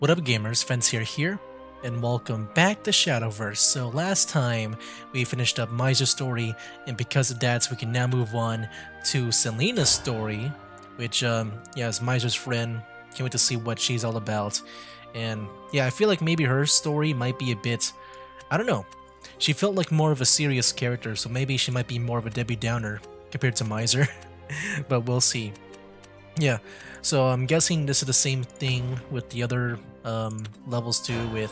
What up gamers, Fence here, and welcome back to Shadowverse. So last time we finished up Miser's story, and because of that we can now move on to Selena's story, which yeah, is Miser's friend. Can't wait to see what she's all about. And yeah, I feel like maybe her story might be a bit, I don't know, she felt like more of a serious character, so maybe she might be more of a Debbie Downer compared to Miser, but we'll see. Yeah, so I'm guessing this is the same thing with the other levels too, with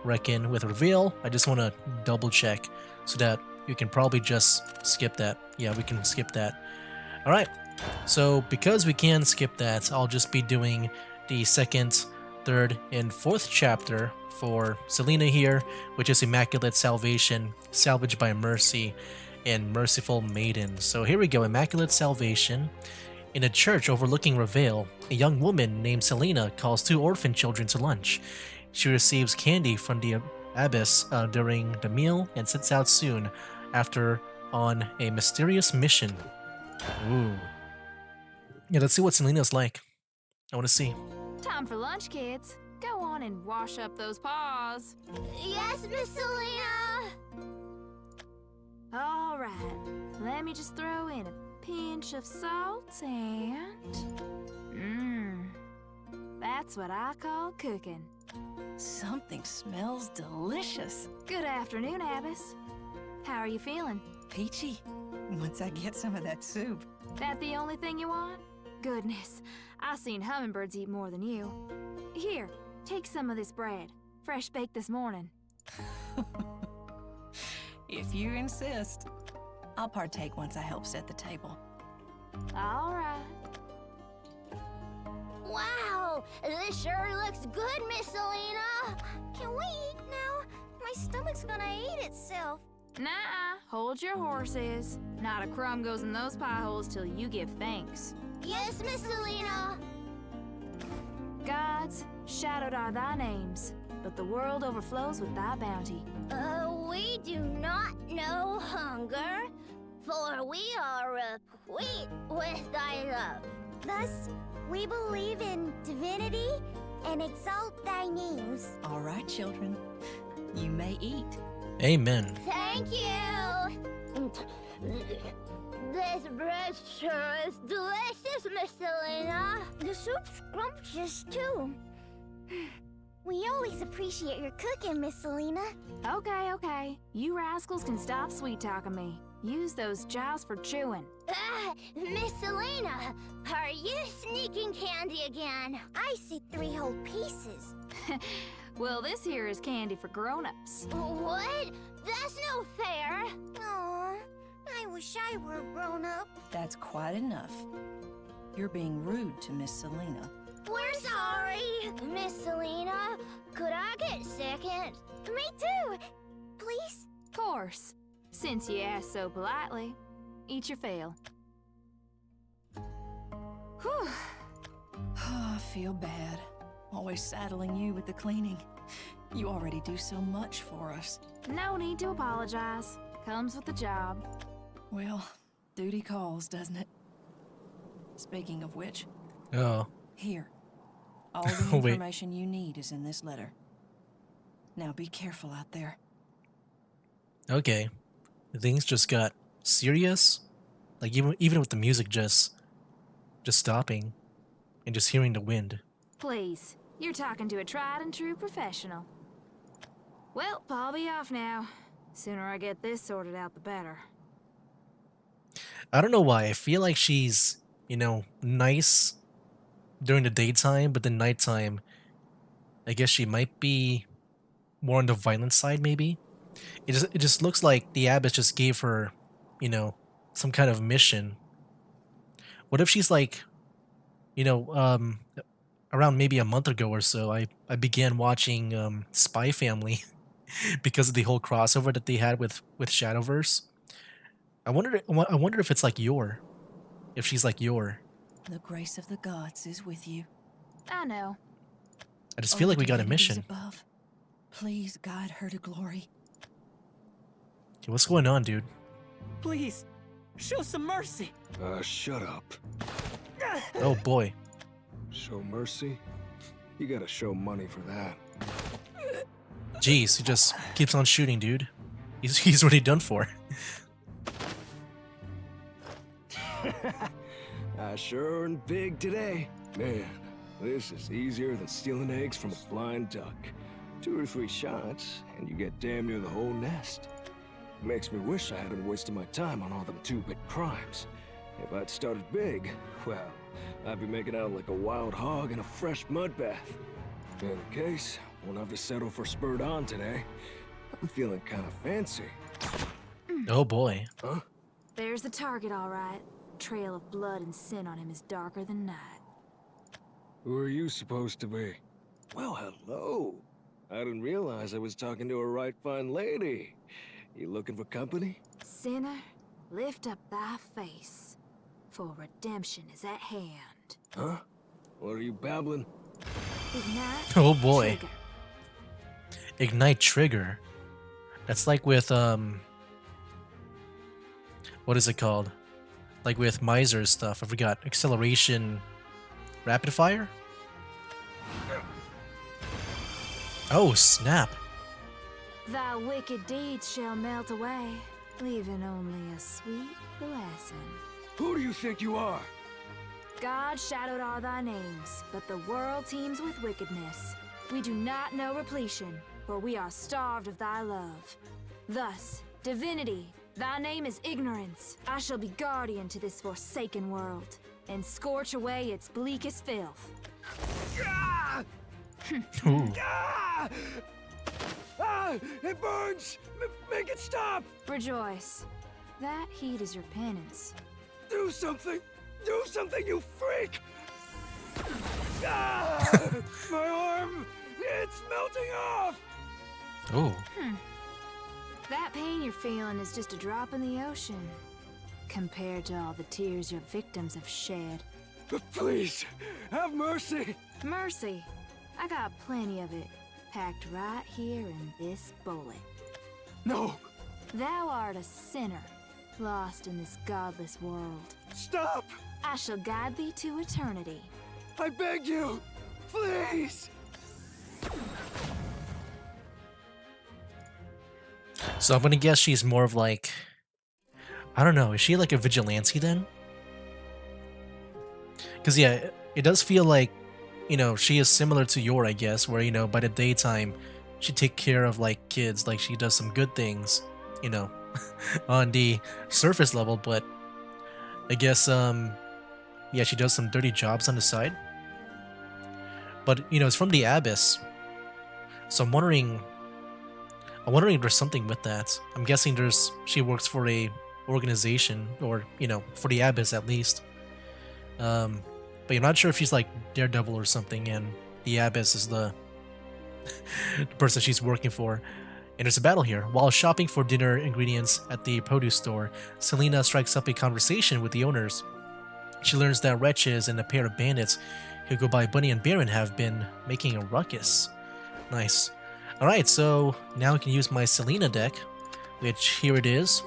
Reckon, with Reveal. I just want to double check so that you can probably just skip that. Yeah, we can skip that. Alright, so because we can skip that, I'll just be doing the second, third, and fourth chapter for Selena here, which is Immaculate Salvation, Salvaged by Mercy, and Merciful Maiden. So here we go, Immaculate Salvation. In a church overlooking Reveal, a young woman named Selena calls two orphan children to lunch. She receives candy from the abbess during the meal and sets out soon after on a mysterious mission. Ooh. Yeah, let's see what Selena's like. I want to see. Time for lunch, kids. Go on and wash up those paws. Yes, Miss Selena! All right, let me just throw in a pinch of salt and... That's what I call cooking. Something smells delicious. Good afternoon, Abbess. How are you feeling? Peachy. Once I get some of that soup. That the only thing you want? Goodness, I've seen hummingbirds eat more than you. Here, take some of this bread. Fresh baked this morning. If you insist. I'll partake once I help set the table. All right. Wow, this sure looks good, Miss Selena. Can we eat now? My stomach's gonna eat itself. Nuh-uh, hold your horses. Not a crumb goes in those pie holes till you give thanks. Yes, Miss Selena. Gods, shadowed are thy names, but the world overflows with thy bounty. We do not know hunger, for we are replete with thy love. Thus, we believe in divinity and exalt thy names. All right, children. You may eat. Amen. Thank you. This bread sure is delicious, Miss Selena. The soup's scrumptious, too. We always appreciate your cooking, Miss Selena. Okay. You rascals can stop sweet-talking me. Use those jaws for chewing. Miss Selena, are you sneaking candy again? I see 3 whole pieces. Well, this here is candy for grown-ups. What? That's no fair. Aw, I wish I were grown up. That's quite enough. You're being rude to Miss Selena. We're sorry, Miss Selena. Could I get second? Me too. Please? Course. Since you asked so politely, eat your fill. Whew. Oh, I feel bad. Always saddling you with the cleaning. You already do so much for us. No need to apologize. Comes with the job. Well, duty calls, doesn't it? Speaking of which, Oh. here. All the Wait. information you need is in this letter. Now be careful out there. Okay. Things just got serious. Like even with the music just stopping and just hearing the wind. Please, you're talking to a tried and true professional. Well, I'll be off now. Sooner I get this sorted out, the better. I don't know why. I feel like she's, nice during the daytime, but the nighttime, I guess she might be more on the violent side, maybe. It just looks like the abbess just gave her, some kind of mission. What if she's like, around maybe a month ago or so, I began watching Spy Family because of the whole crossover that they had with Shadowverse. I wonder if it's like if she's like Yor. The grace of the gods is with you. I know. I just feel like we got a divinities mission. above, please guide her to glory. Okay, what's going on, dude? Please, show some mercy. Shut up. Oh boy. Show mercy? You gotta show money for that. Jeez, he just keeps on shooting, dude. He's already done for. I sure earned big today. Man, this is easier than stealing eggs from a blind duck. 2 or 3 shots, and you get damn near the whole nest. Makes me wish I hadn't wasted my time on all them 2-bit crimes. If I'd started big, well, I'd be making out like a wild hog in a fresh mud bath. In any case, won't have to settle for spurred on today. I'm feeling kind of fancy. Oh boy. Huh? There's the target, all right. Trail of blood and sin on him is darker than night. Who are you supposed to be? Well, hello. I didn't realize I was talking to a right fine lady. You looking for company? Sinner, lift up thy face, for redemption is at hand. Huh? What are you babbling? Ignite. Oh boy. Trigger. Ignite trigger. That's like with what is it called? Like with Miser's stuff. I forgot. Acceleration rapid fire? Oh, snap. Thy wicked deeds shall melt away, leaving only a sweet blessing. Who do you think you are? God shadowed are thy names, but the world teems with wickedness. We do not know repletion, for we are starved of thy love. Thus, divinity, thy name is ignorance. I shall be guardian to this forsaken world, and scorch away its bleakest filth. Ah! Ooh. Ah! Ah! It burns! Make it stop! Rejoice. That heat is your penance. Do something! Do something, you freak! Ah! My arm! It's melting off! Oh. That pain you're feeling is just a drop in the ocean, compared to all the tears your victims have shed. Please, have mercy! Mercy. I got plenty of it, packed right here in this bullet. No! Thou art a sinner, lost in this godless world. Stop! I shall guide thee to eternity. I beg you! Please! So I'm gonna guess she's more of like, I don't know, is she like a vigilante then? Because yeah, it does feel like, you know, she is similar to Yor, I guess, where, you know, by the daytime, she take care of like kids, like she does some good things, you know, on the surface level, but I guess, yeah, she does some dirty jobs on the side. But, you know, it's from the Abyss, so I'm wondering if there's something with that. I'm guessing she works for a organization, or, you know, for the Abyss at least. But I'm not sure if she's like Daredevil or something, and the Abyss is the person she's working for. And there's a battle here. While shopping for dinner ingredients at the produce store, Selena strikes up a conversation with the owners. She learns that wretches and a pair of bandits who go by Bunny and Baron have been making a ruckus. Nice. Alright, so now I can use my Selena deck, which here it is.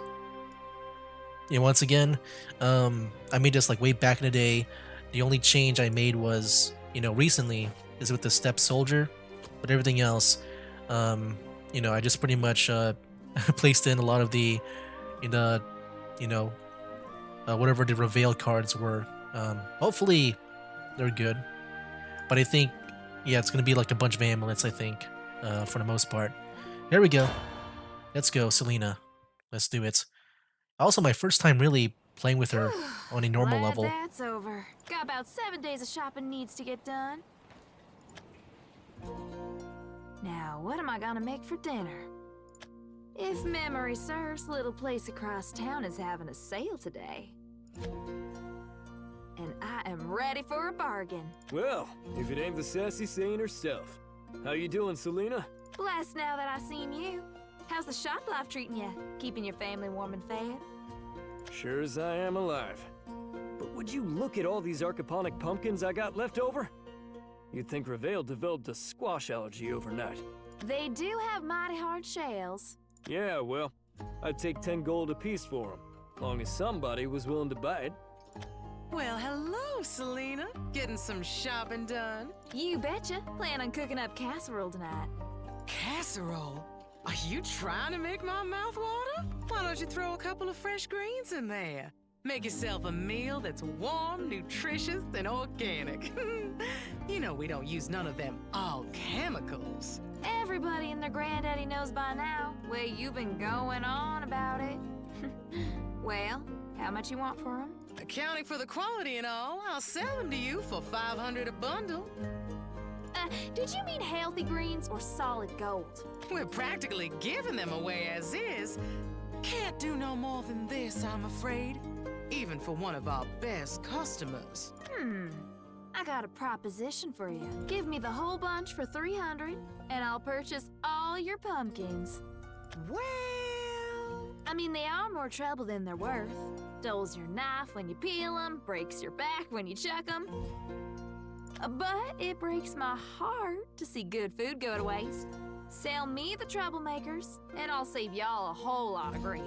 And once again, I made this like way back in the day. The only change I made was, you know, recently is with the Step Soldier, but everything else, you know, I just pretty much placed in a lot of the, whatever the Reveal cards were. Hopefully they're good, but I think, yeah, it's gonna be like a bunch of amulets, I think, for the most part. There we go. Let's go, Selena. Let's do it. Also, my first time really playing with her on a normal Glad level. That's over. Got about 7 days of shopping needs to get done. Now, what am I gonna make for dinner? If memory serves, little place across town is having a sale today. And I am ready for a bargain. Well, if it ain't the sassy saying herself. How you doing, Selena? Blessed now that I seen you. How's the shop life treating you? Keeping your family warm and fed? Sure as I am alive. But would you look at all these archiponic pumpkins I got left over? You'd think Reveal developed a squash allergy overnight. They do have mighty hard shells. Yeah, well, I'd take 10 gold apiece for them, long as somebody was willing to buy it. Well, hello, Selena. Getting some shopping done. You betcha. Plan on cooking up casserole tonight. Casserole? Are you trying to make my mouth water? Why don't you throw a couple of fresh greens in there? Make yourself a meal that's warm, nutritious, and organic. You know we don't use none of them all chemicals. Everybody and their granddaddy knows by now. Well, you've been going on about it. Well, how much you want for them? Accounting for the quality and all, I'll sell them to you for $500 a bundle. Did you mean healthy greens or solid gold? We're practically giving them away as is. Can't do no more than this, I'm afraid. Even for one of our best customers. I got a proposition for you. Give me the whole bunch for $300, and I'll purchase all your pumpkins. Well... I mean, they are more trouble than they're worth. Dulls your knife when you peel them, breaks your back when you chuck them. But it breaks my heart to see good food go to waste. Sell me the troublemakers, and I'll save y'all a whole lot of grief.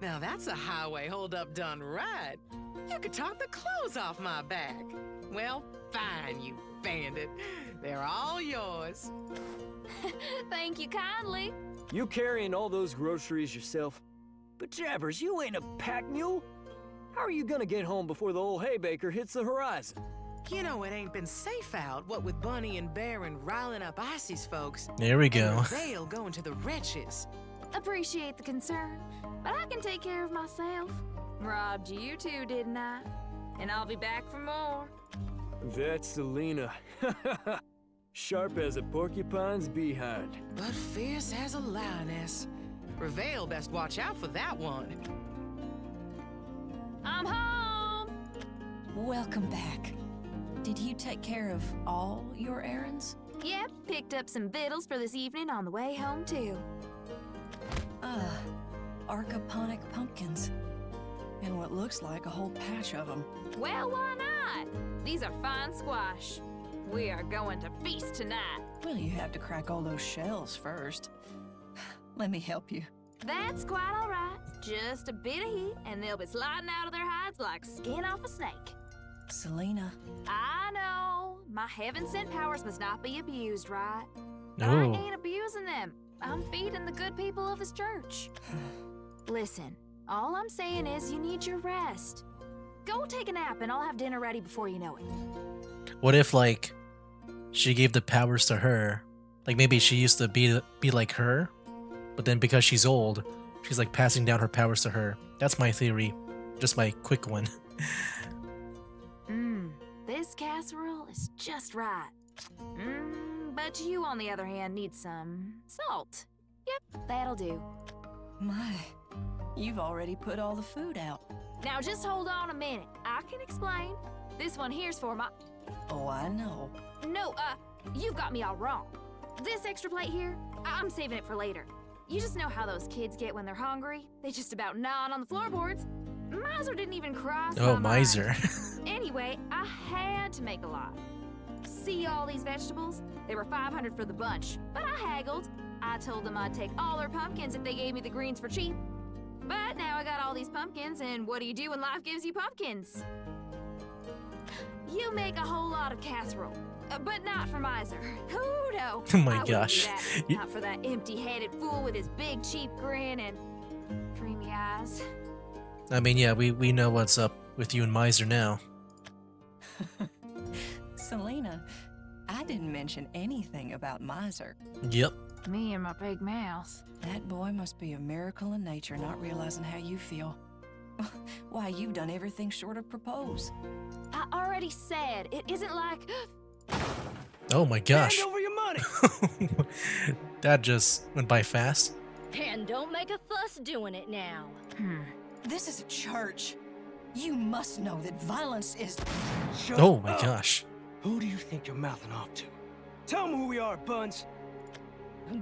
Now that's a highway holdup done right. You could talk the clothes off my back. Well, fine, you bandit. They're all yours. Thank you kindly. You carrying all those groceries yourself? But Jabbers, you ain't a pack mule. How are you gonna get home before the old haybaker hits the horizon? You know it ain't been safe out, what with Bunny and Baron riling up Icy's folks. There we go. They'll going to the wretches. Appreciate the concern, but I can take care of myself. Robbed you too, didn't I? And I'll be back for more. That's Selena. Sharp as a porcupine's behind. But fierce as a lioness. Reveal best watch out for that one. I'm home! Welcome back. Did you take care of all your errands? Yep, picked up some victuals for this evening on the way home too. Archiponic pumpkins. And what looks like a whole patch of them. Well, why not? These are fine squash. We are going to feast tonight. Well, you have to crack all those shells first. Let me help you. That's quite all right. Just a bit of heat, and they'll be sliding out of their hides like skin off a snake. Selena. I know. My heaven-sent powers must not be abused, right? But I Oh. ain't abusing them. I'm feeding the good people of his church. Listen, all I'm saying is you need your rest. Go take a nap, and I'll have dinner ready before you know it. What if, like, she gave the powers to her? Like, maybe she used to be like her, but then because she's old, she's like passing down her powers to her. That's my theory. Just my quick one. This casserole is just right. But you, on the other hand, need some salt. Yep, that'll do. My, you've already put all the food out. Now just hold on a minute. I can explain. This one here's for my... Oh, I know. No, you've got me all wrong. This extra plate here, I'm saving it for later. You just know how those kids get when they're hungry. They just about gnawing on the floorboards. Miser didn't even cross my Oh, mind. miser. Anyway, I had to make a lot. See all these vegetables? They were $500 for the bunch, but I haggled. I told them I'd take all their pumpkins if they gave me the greens for cheap. But now I got all these pumpkins, and what do you do when life gives you pumpkins? You make a whole lot of casserole, but not for Miser. Oh no. Oh my I wouldn't do gosh. that. Not for that empty-headed fool with his big cheap grin and dreamy eyes. I mean, yeah, we know what's up with you and Miser now. Selena, I didn't mention anything about Miser. Yep. Me and my big mouth. That boy must be a miracle in nature, not realizing how you feel. Why, you've done everything short of propose. I already said, it isn't like... Oh my gosh. Hand over your money! That just went by fast. And don't make a fuss doing it now. This is a church. You must know that violence is... Shut Oh my up. gosh. Who do you think you're mouthing off to? Tell them who we are, Buns.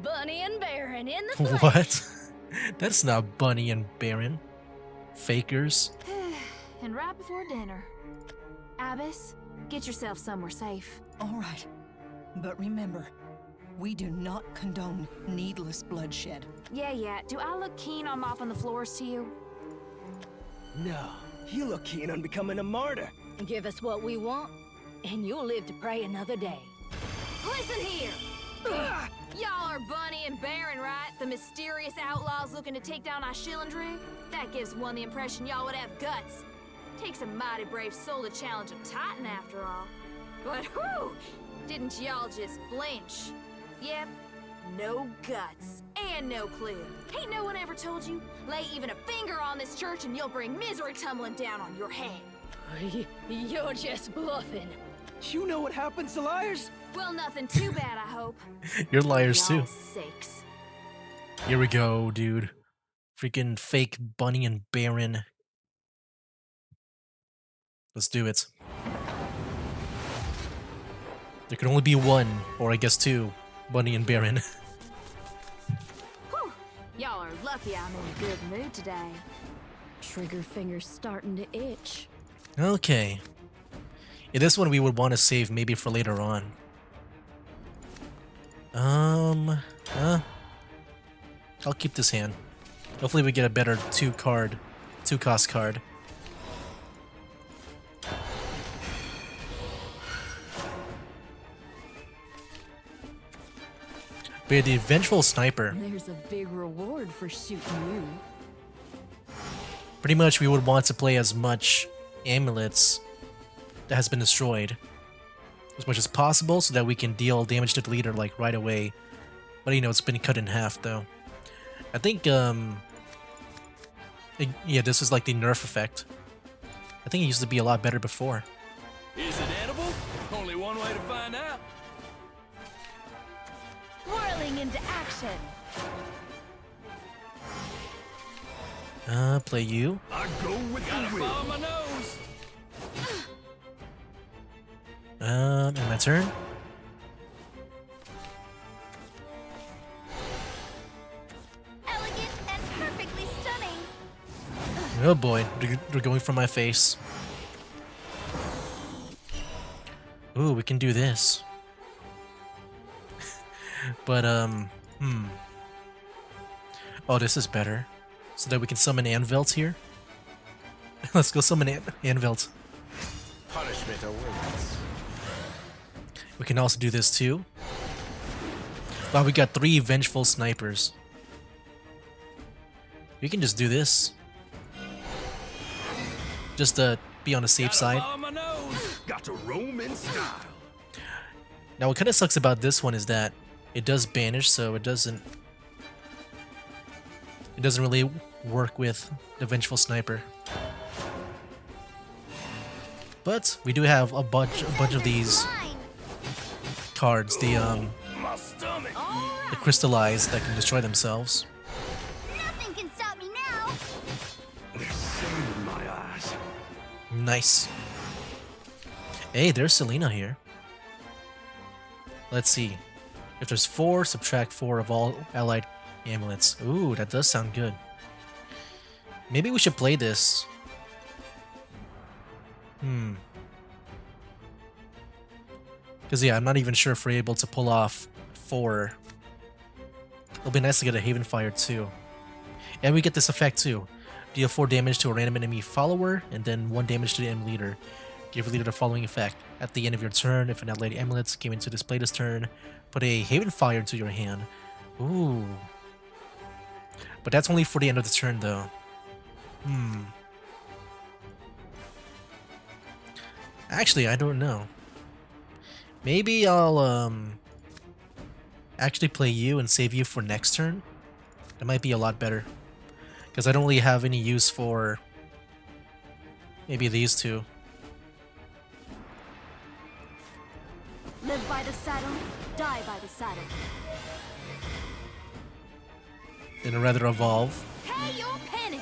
Bunny and Baron in the flesh. What? That's not Bunny and Baron. Fakers. And right before dinner. Abbess, get yourself somewhere safe. All right. But remember, we do not condone needless bloodshed. Yeah. Do I look keen on mopping the floors to you? No, You look keen on becoming a martyr. Give us what we want, and you'll live to pray another day. Listen here! Ugh. Y'all are Bunny and Baron, right? The mysterious outlaws looking to take down our Schillendrew? That gives one the impression y'all would have guts. Takes a mighty brave soul to challenge a titan, after all. But whew! Didn't y'all just flinch? Yep, no guts and no clue. Ain't no one ever told you? Lay even a finger on this church and you'll bring misery tumbling down on your head. You're just bluffing. You know what happens to liars? Well, nothing too bad, I hope. You're liars too. Y'all's sakes. Here we go, dude. Freaking fake Bunny and Baron. Let's do it. There can only be one, or I guess two, Bunny and Baron. Whew. Y'all are lucky I'm in a good mood today. Trigger finger's starting to itch. Okay. Yeah, this one we would want to save maybe for later on. I'll keep this hand. Hopefully we get a better two cost card. But yeah, the Vengeful Sniper. There's a big reward for shooting you. Pretty much we would want to play as much amulets that has been destroyed as much as possible so that we can deal damage to the leader like right away. But you know, it's been cut in half though. I think yeah, this is like the nerf effect. I think it used to be a lot better before. Is it edible? Only one way to find out. Whirling into action. Play you. I go with Gotta the wind. follow my nose. And my turn. Elegant and perfectly stunning. Oh boy, they're going for my face. Ooh, we can do this. But, oh, this is better. So that we can summon Anvelt here. Let's go summon Anvelt. Punishment awaits. We can also do this too. Wow, we got 3 Vengeful Snipers. We can just do this. Just to be on the safe Gotta side. follow my nose. Got to roam in style. Now what kind of sucks about this one is that it does banish, so it doesn't really work with the Vengeful Sniper. But we do have a bunch of these cards, the My stomach. crystallized that can destroy themselves. Nothing can stop me now. There's sand in my eyes. Nice. Hey, there's Selena here. Let's see. If there's 4, subtract 4 of all allied amulets. Ooh, that does sound good. Maybe we should play this. Because yeah, I'm not even sure if we're able to pull off 4. It'll be nice to get a Haven Fire too. And we get this effect too. Deal 4 damage to a random enemy follower, and then 1 damage to the enemy leader. Give your leader the following effect. At the end of your turn, if an allied amulet came into display this turn, put a Haven Fire into your hand. Ooh. But that's only for the end of the turn though. Actually, I don't know. Maybe I'll actually play you and save you for next turn. That might be a lot better. Because I don't really have any use for maybe these two. Live by the saddle, die by the saddle. Then I'd rather evolve. Pay your penny!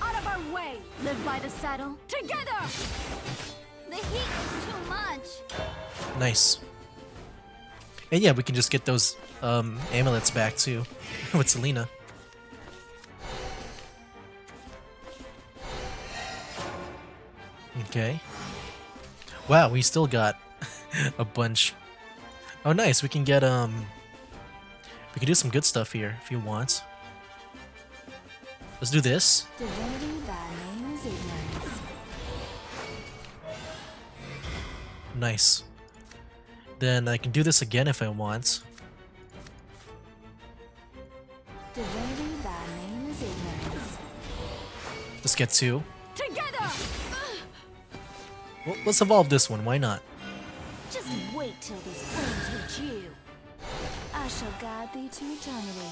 Out of our way! Live by the saddle, together! The heat is too much. Nice. And yeah, we can just get those amulets back too with Selena. Okay. Wow, we still got a bunch. Oh nice, we can get we can do some good stuff here if you want. Let's do this. Divinity by name is ignorance. Nice. Then I can do this again if I want. Divinity by name is ignorance. Let's get 2. Together! Well, let's evolve this one. Why not? Just wait till these flames reach you. I shall guide thee to eternity.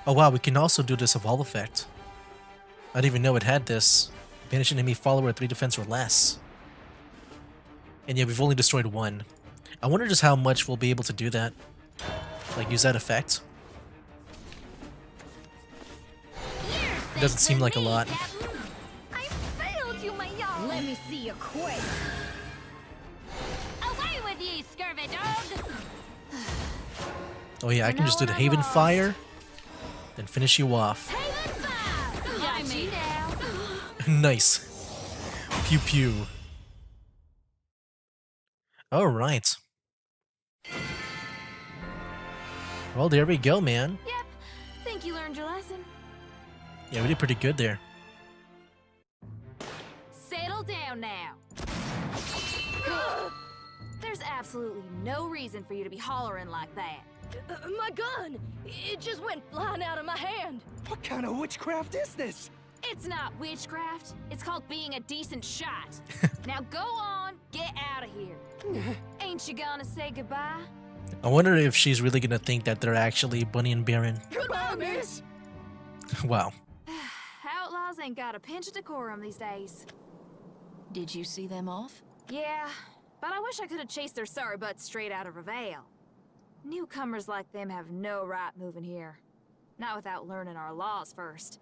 Oh wow, we can also do this evolve effect. I didn't even know it had this. Banish an enemy follower at 3 defense or less. And yeah, we've only destroyed 1. I wonder just how much we'll be able to do that. Like, use that effect. It doesn't seem like a lot. I failed you, my young. Let me see you quake. Away with ye, scurvy dog. Oh yeah, I can just do the Haven Fire, then finish you off. Haven fire. Got me now. Nice. Pew pew. Alright. Well, there we go, man. Yep. Think you learned your lesson. Yeah, we did pretty good there. Settle down now. There's absolutely no reason for you to be hollering like that. My gun! It just went flying out of my hand. What kind of witchcraft is this? It's not witchcraft. It's called being a decent shot. Now go on, get out of here. Ain't you gonna say goodbye? I wonder if she's really gonna think that they're actually Bunny and Baron. Goodbye, miss. Wow. Outlaws ain't got a pinch of decorum these days. Did you see them off? Yeah, but I wish I could have chased their sorry butts straight out of Reveil. Newcomers like them have no right moving here. Not without learning our laws first.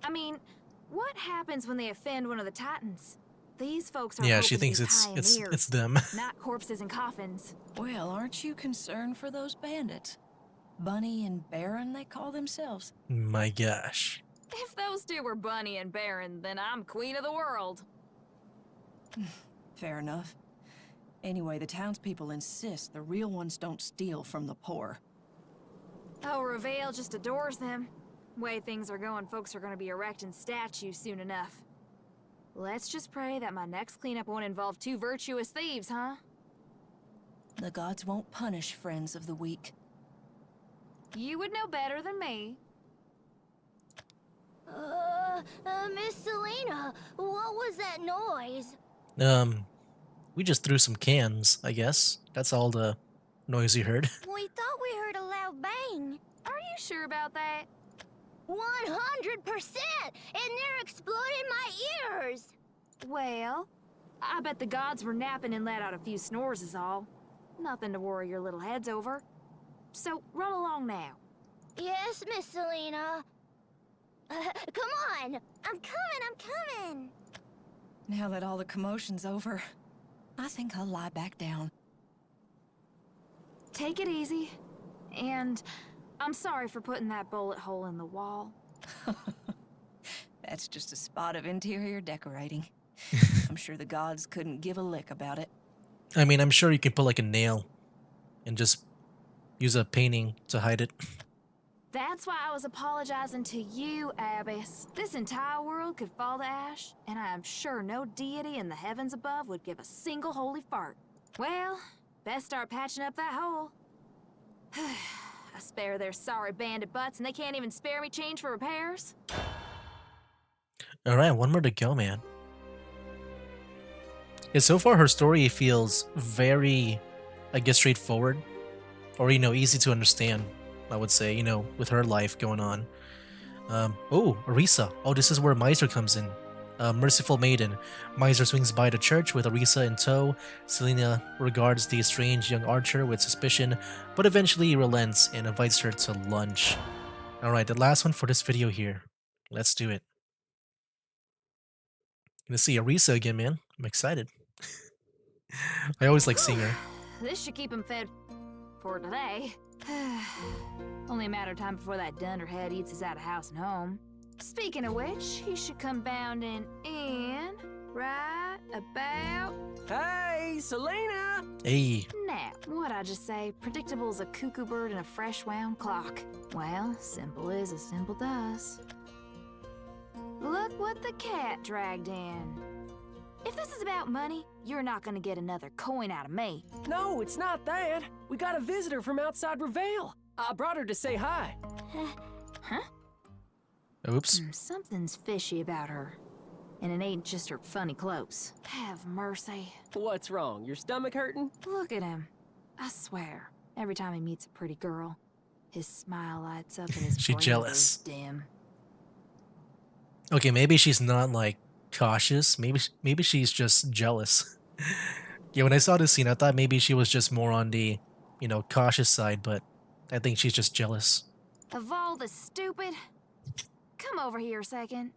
I mean, what happens when they offend one of the Titans? These folks are Yeah, she hoping to thinks be it's pioneers, them. not corpses and coffins. Well, aren't you concerned for those bandits? Bunny and Baron, they call themselves. My gosh. If those two were Bunny and Baron, then I'm queen of the world. Fair enough. Anyway, the townspeople insist the real ones don't steal from the poor. Oh, Reveil just adores them. Way things are going, folks are gonna be erecting statues soon enough. Let's just pray that my next cleanup won't involve 2 virtuous thieves, huh? The gods won't punish friends of the weak. You would know better than me. Miss Selena, what was that noise? We just threw some cans, I guess. That's all the noise you heard. We thought we heard a loud bang. Are you sure about that? 100%! And they're exploding my ears! Well, I bet the gods were napping and let out a few snores is all. Nothing to worry your little heads over. So, run along now. Yes, Miss Selena. Come on! I'm coming! Now that all the commotion's over, I think I'll lie back down. Take it easy. And I'm sorry for putting that bullet hole in the wall. That's just a spot of interior decorating. I'm sure the gods couldn't give a lick about it. I mean, I'm sure you can put like a nail and just use a painting to hide it. That's why I was apologizing to you, Abbess. This entire world could fall to ash, and I am sure no deity in the heavens above would give a single holy fart. Well, best start patching up that hole. I spare their sorry bandit butts, and they can't even spare me change for repairs. Alright, 1 more to go, man. Yeah, so far her story feels very, I guess, straightforward. Or, easy to understand, I would say, with her life going on. Oh, Arisa. Oh, this is where Miser comes in. Merciful Maiden. Miser swings by the church with Arisa in tow. Selena regards the strange young archer with suspicion, but eventually relents and invites her to lunch. Alright, the last one for this video here. Let's do it. Gonna see Arisa again, man. I'm excited. I always like seeing her. This should keep him fed for today. Only a matter of time before that dunderhead eats us out of house and home. Speaking of which, he should come bounding in right about Hey, Selena! Hey. now. What'd I just say? Predictable as a cuckoo bird and a fresh wound clock. Well, simple is as simple does. Look what the cat dragged in. If this is about money, you're not gonna get another coin out of me. No, it's not that. We got a visitor from outside Reveal. I brought her to say hi. Huh? Oops. Something's fishy about her. And it ain't just her funny clothes. Have mercy. What's wrong? Your stomach hurting? Look at him. I swear, every time he meets a pretty girl, his smile lights up and his She brain jealous. goes dim. Okay, maybe she's not like cautious. Maybe she's just jealous. Yeah, when I saw this scene, I thought maybe she was just more on the, cautious side, but I think she's just jealous. Of all the stupid... Come over here a second.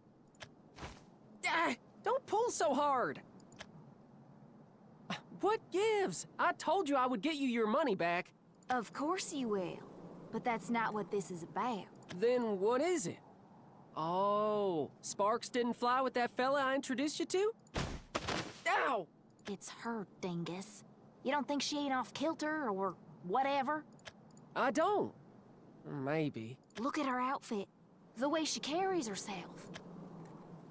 Ah, don't pull so hard. What gives? I told you I would get you your money back. Of course you will. But that's not what this is about. Then what is it? Oh, sparks didn't fly with that fella I introduced you to? Ow! It's her, dingus. You don't think she ain't off kilter or whatever? I don't. Maybe. Look at her outfit. The way she carries herself.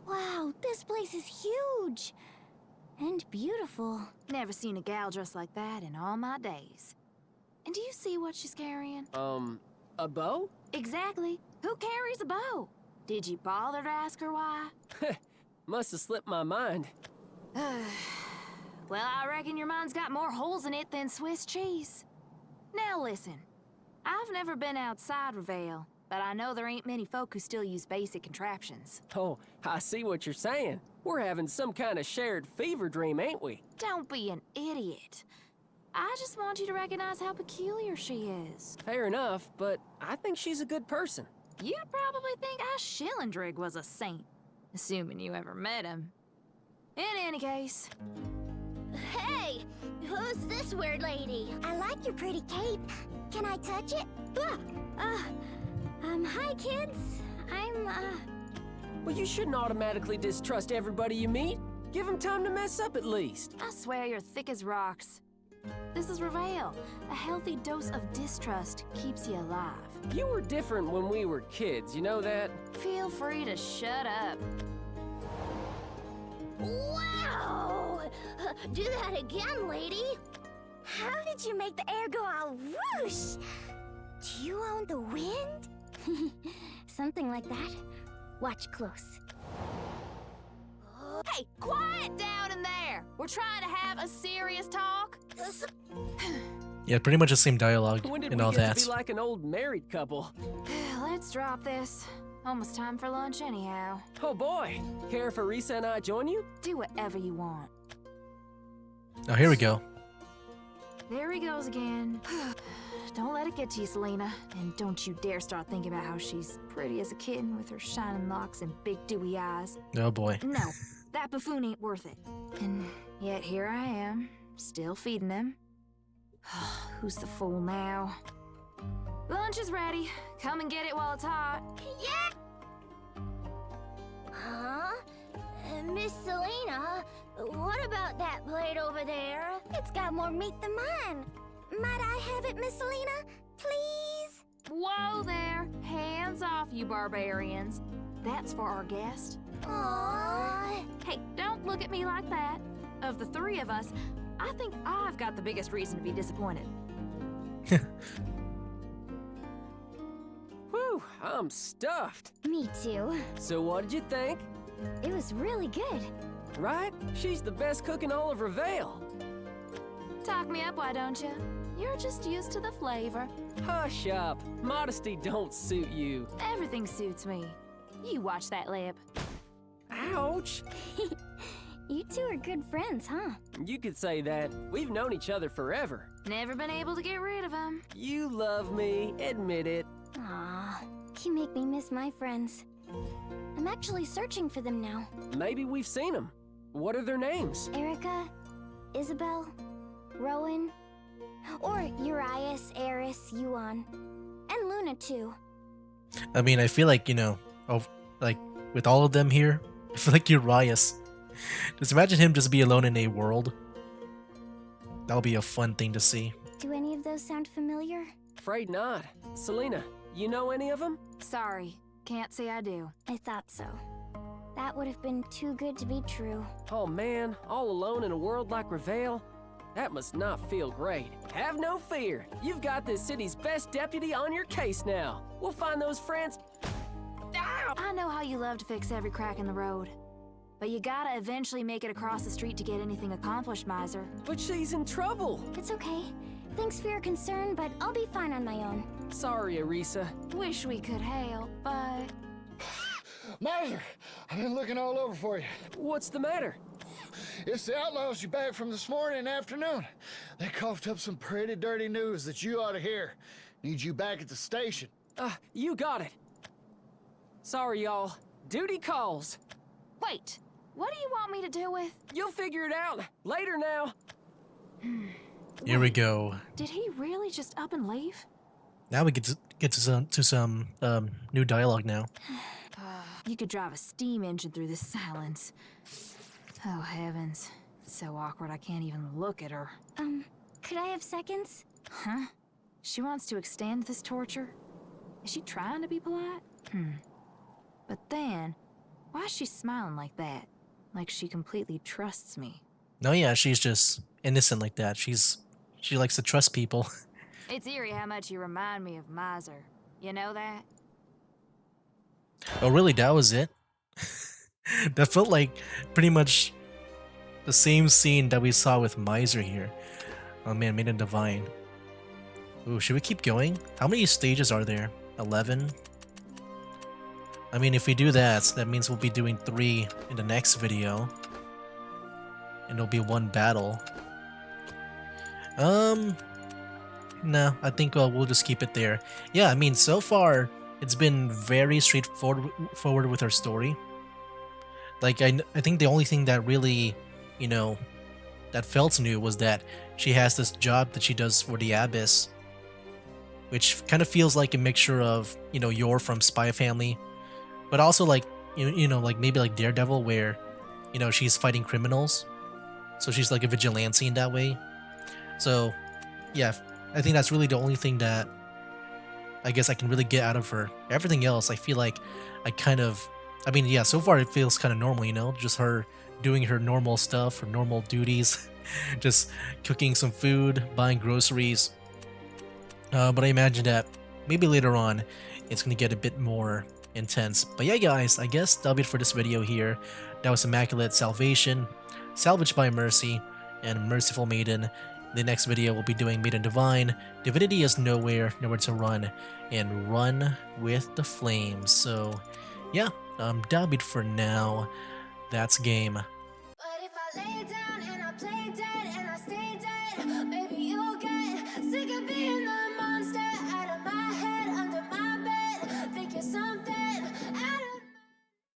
Wow, this place is huge. And beautiful. Never seen a gal dressed like that in all my days. And do you see what she's carrying? A bow? Exactly. Who carries a bow? Did you bother to ask her why? Must have slipped my mind. Well, I reckon your mind's got more holes in it than Swiss cheese. Now listen, I've never been outside Reveal, but I know there ain't many folk who still use basic contraptions. Oh, I see what you're saying. We're having some kind of shared fever dream, ain't we? Don't be an idiot. I just want you to recognize how peculiar she is. Fair enough, but I think she's a good person. You'd probably think Schillendrig was a saint, assuming you ever met him. In any case... Hey, who's this weird lady? I like your pretty cape. Can I touch it? Hi kids. Well, you shouldn't automatically distrust everybody you meet. Give them time to mess up at least. I swear you're thick as rocks. This is Reveal. A healthy dose of distrust keeps you alive. You were different when we were kids, you know that? Feel free to shut up. Wow! Do that again, lady. How did you make the air go all whoosh? Do you own the wind? Something like that. Watch close. Hey, quiet down in there! We're trying to have a serious talk. Yeah, pretty much the same dialogue When did and we all get that. to be like an old married couple? Let's drop this. Almost time for lunch anyhow. Oh boy! Care if Arisa and I join you? Do whatever you want. Oh, here we go. There he goes again. Don't let it get to you, Selena. And don't you dare start thinking about how she's pretty as a kitten with her shining locks and big dewy eyes. Oh boy. No, that buffoon ain't worth it. And yet here I am, still feeding him. Who's the fool now? Lunch is ready. Come and get it while it's hot. Yeah! Huh? Miss Selena, what about that plate over there? It's got more meat than mine. Might I have it, Miss Selena? Please? Whoa there! Hands off, you barbarians. That's for our guest. Aww. Hey, don't look at me like that. Of the three of us, I think I've got the biggest reason to be disappointed. Whew, I'm stuffed. Me too. So what did you think? It was really good. Right? She's the best cook in all of Reveal. Talk me up, why don't you? You're just used to the flavor. Hush up. Modesty don't suit you. Everything suits me. You watch that lip. Ouch! You two are good friends, huh? You could say that. We've known each other forever. Never been able to get rid of him. You love me. Admit it. Aw, you make me miss my friends. I'm actually searching for them now. Maybe we've seen them. What are their names? Erica, Isabel, Rowan, or Urias, Eris, Yuan, and Luna too. I mean, I feel like, like with all of them here, I feel like Urias. Just imagine him just be alone in a world. That would be a fun thing to see. Do any of those sound familiar? Afraid not. Selena, you know any of them? Sorry, can't say I do. I thought so. That would have been too good to be true. Oh man, all alone in a world like Revale? That must not feel great. Have no fear. You've got this city's best deputy on your case now. We'll find those friends. Ow! I know how you love to fix every crack in the road. But you gotta eventually make it across the street to get anything accomplished, Miser. But she's in trouble. It's okay. Thanks for your concern, but I'll be fine on my own. Sorry, Arisa. Wish we could help, but... Miser, I've been looking all over for you. What's the matter? It's the outlaws you back from this morning and afternoon. They coughed up some pretty dirty news that you ought to hear. Need you back at the station. You got it. Sorry, y'all. Duty calls. Wait, what do you want me to do with? You'll figure it out. Later now. Here we go. Did he really just up and leave? Now we get to some new dialogue now. You could drive a steam engine through this silence. Oh, heavens. It's so awkward I can't even look at her. Could I have seconds? Huh? She wants to extend this torture? Is she trying to be polite? But then, why is she smiling like that? Like she completely trusts me. No, yeah, she's just innocent like that. She likes to trust people. It's eerie how much you remind me of Miser. You know that? Oh, really? That was it? That felt like pretty much the same scene that we saw with Miser here. Oh man, Maiden Divine. Ooh, should we keep going? How many stages are there? 11? I mean, if we do that, that means we'll be doing 3 in the next video. And it'll be 1 battle. No, I think we'll just keep it there. Yeah, I mean, so far, it's been very straightforward with her story. Like, I think the only thing that really, you know, that felt new was that she has this job that she does for the Abyss. Which kind of feels like a mixture of, you know, Yor from Spy Family. But also like, you know, like maybe like Daredevil where, you know, she's fighting criminals. So she's like a vigilante in that way. So, yeah, I think that's really the only thing that I guess I can really get out of her. Everything else, I feel like I mean, yeah, so far it feels kind of normal, you know, just her doing her normal stuff, her normal duties, just cooking some food, buying groceries. But I imagine that maybe later on it's going to get a bit more intense. But yeah, guys, I guess that'll be it for this video here. That was Immaculate Salvation, Salvaged by Mercy, and Merciful Maiden. In the next video, we'll be doing Maiden Divine. Divinity is nowhere to run, and run with the flames. So, yeah, that'll be it for now. That's game.